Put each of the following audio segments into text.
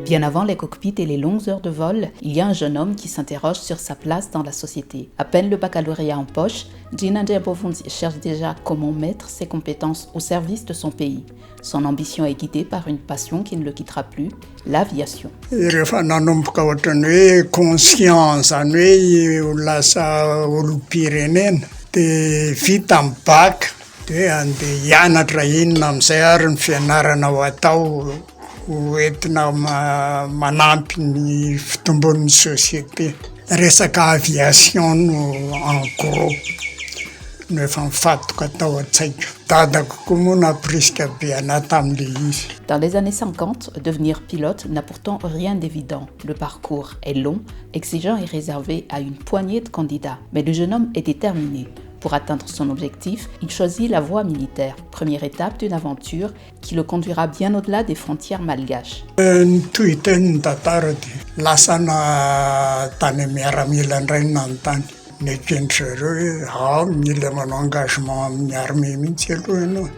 Bien avant les cockpits et les longues heures de vol, il y a un jeune homme qui s'interroge sur sa place dans la société. À peine le baccalauréat en poche, Gina Njembovundi cherche déjà comment mettre ses compétences au service de son pays. Son ambition est guidée par une passion qui ne le quittera plus, l'aviation. Rehefa nanomboka ohatran'ny hoe conscience zany hoe lasa olom-pirenena dia vita amin'ny bac dia andeha hianatra inona amin'izay ary ny fianarana ho atao hoentina manampy ny fitombon'ny société. Resaka aviation no en gros no efa mifatoka tao an-tsaiko. Dadako koa moa napriska be anahy tamin'ilay izy. Dans les années 50, devenir pilote n'a pourtant rien d'évident. Le parcours est long, exigeant et réservé à une poignée de candidats. Mais le jeune homme est déterminé. Pour atteindre son objectif, il choisit la voie militaire, première étape d'une aventure qui le conduira bien au-delà des frontières malgaches. Toy teny tantara dia lasa tany miaramila indray nanontany. Ny ekendry zareo hoe mila manao engagement amin'ny armée mihitsy aloha ianao.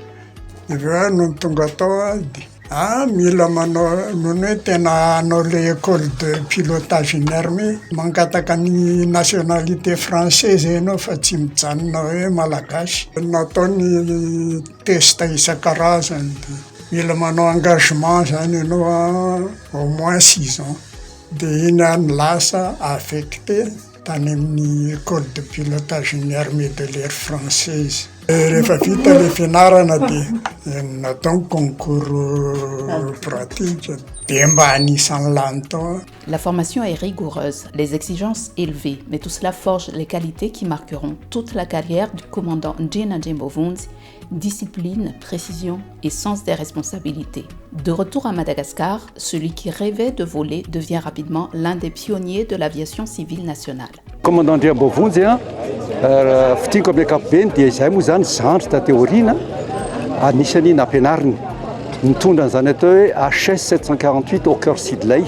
Avy no tonga tao dia mila manao nono hoe tena hanao le école de pilotage ny armée mangataka ny nationalité française ianao fa tsy mijanona hoe malagasy. Natao ny test isan-karazany dia mila manao engagement zany ianao au moins 6 ans. Dia iny any lasa affecté tany amin'ny école de pilotage ny armée de l'air française. Rehefa vita le fianarana dia natao concours pratique dia mba anisan'ny lany tao. La formation est rigoureuse, les exigences élevées, mais tout cela forge les qualités qui marqueront toute la carrière du commandant Gina Njembovundi: discipline, précision et sens des responsabilités. De retour à Madagascar, celui qui rêvait de voler devient rapidement l'un des pionniers de l'aviation civile nationale. Commandant Njembovundi, fitiako amin'ny ankapobeny dia izay moa zany zandry tateoriana anisany nampianariny nitondra an'izany atao hoe HS 748 Hawker Siddeley.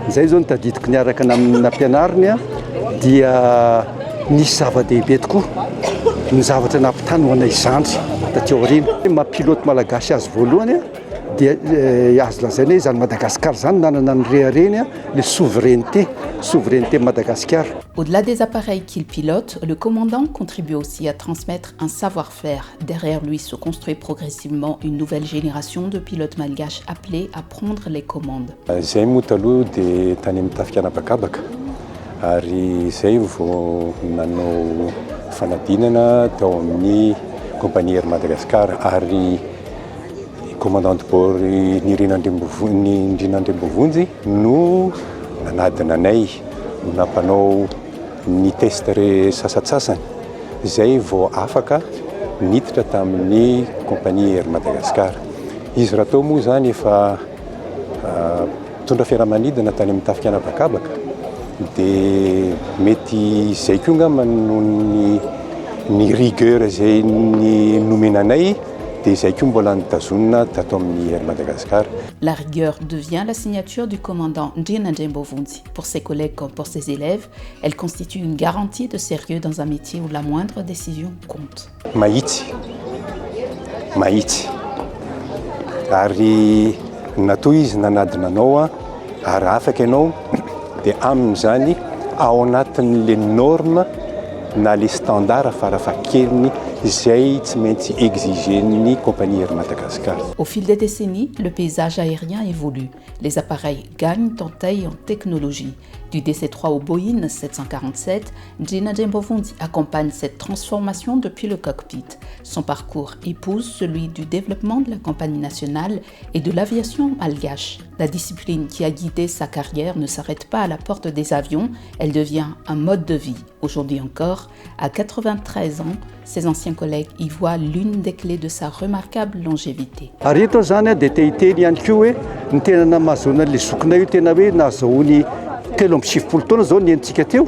Izay zao nitadidiko niaraka nampianariny dia nisy zava-dehibe tokoa ny zavatra nampitany ho anay zandry tateoriana. Maha-pilote malagasy azy voalohany dia azo lazaina hoe zany Madagascar zany nanana ny rehareny le souveraineté Madagascar. Au-delà des appareils qu'il pilote, le commandant contribue aussi à transmettre un savoir-faire. Derrière lui se construit progressivement une nouvelle génération de pilotes malgaches appelés à prendre les commandes. Zay moa taloha dia tany amin'ny tafikanabakabaka ary zay vao nanao fanadinana tao amin'ny compagnie Air Madagascar ary commandant de bord Nirina Njembovundi no nanadina anay no nampanao ny test sasatsasany. Zay vao afaka niditra tamin'ny compagnie Air Madagascar. Izy raha tao moa zany efa mitondra fiaramanidina tany amin'ny tafikanabakabaka dia mety zay koa ngamba noho ny rigueur zay ny nomenanay dia zay koa mbola nitazonina tato amin'ny Air Madagascar. La rigueur devient la signature du commandant Gina Njembovundi. Pour ses collègues comme pour ses élèves, elle constitue une garantie de sérieux dans un métier où la moindre décision compte. Mahitsy ary natao izy nanadina anao ary afaka ianao dia amin'izany ao anatin'le norme na le standard farafahakeliny izay tsy maintsy exigen'ny compagnie Air Madagascar. Au fil des décennies, le paysage aérien évolue. Les appareils gagnent en taille et en technologie. Du DC-3 au Boeing 747, Gina Njembovundi accompagne cette transformation depuis le cockpit. Son parcours épouse celui du développement de la compagnie nationale et de l'aviation malgache. La discipline qui a guidé sa carrière ne s'arrête pas à la porte des avions, elle devient un mode de vie. Aujourd'hui encore, à 93 ans, ses anciens collègues y voient l'une des clés de sa remarquable longévité. Ary eto zany dia te hiteny ihany koa hoe ny tena namazona le zokinay io tena hoe nahazoany 70 taona zao ny enitsika teo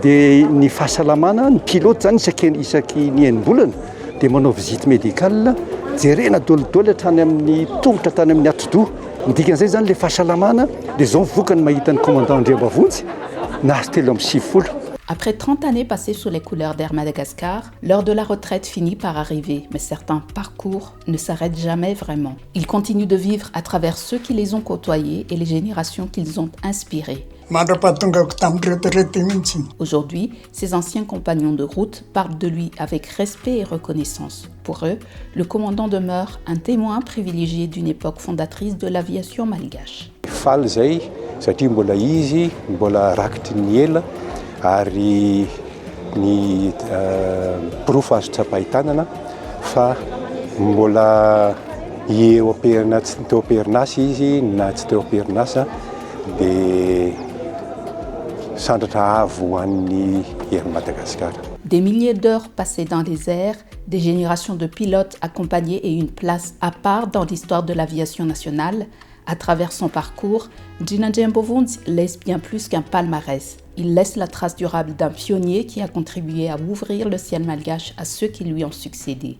dia ny fahasalamana ny pilote zany isaky ny enim-bolana dia manao visite médicale jerena dolidoly hatrany amin'ny tongotra tany amin'ny atidoha. Ny dikan'izay zany le fahasalamana dia zao vokany mahita ny commandant Njembovundi nahazo 70. Après 30 années passées sous les couleurs d'Air Madagascar, l'heure de la retraite finit par arriver, mais certains parcours ne s'arrêtent jamais vraiment. Ils continuent de vivre à travers ceux qui les ont côtoyés et les générations qu'ils ont inspirées. Aujourd'hui, ses anciens compagnons de route parlent de lui avec respect et reconnaissance. Pour eux, le commandant demeure un témoin privilégié d'une époque fondatrice de l'aviation malgache. Faly zay satria mbola izy mbola rakitry ny ela ary ny pirofo azo tsapahitanana fa mbola eo amperina tsy teo am-perinasa izy na tsy teo am-perinasa dia sandratra avo ho an'ny Air Madagascar. Des milliers d'heures passées dans les airs, des générations de pilotes accompagnés et une place à part dans l'histoire de l'aviation nationale. À travers son parcours, Dzinadje Mbovundi laisse bien plus qu'un palmarès. Il laisse la trace durable d'un pionnier qui a contribué à ouvrir le ciel malgache à ceux qui lui ont succédé.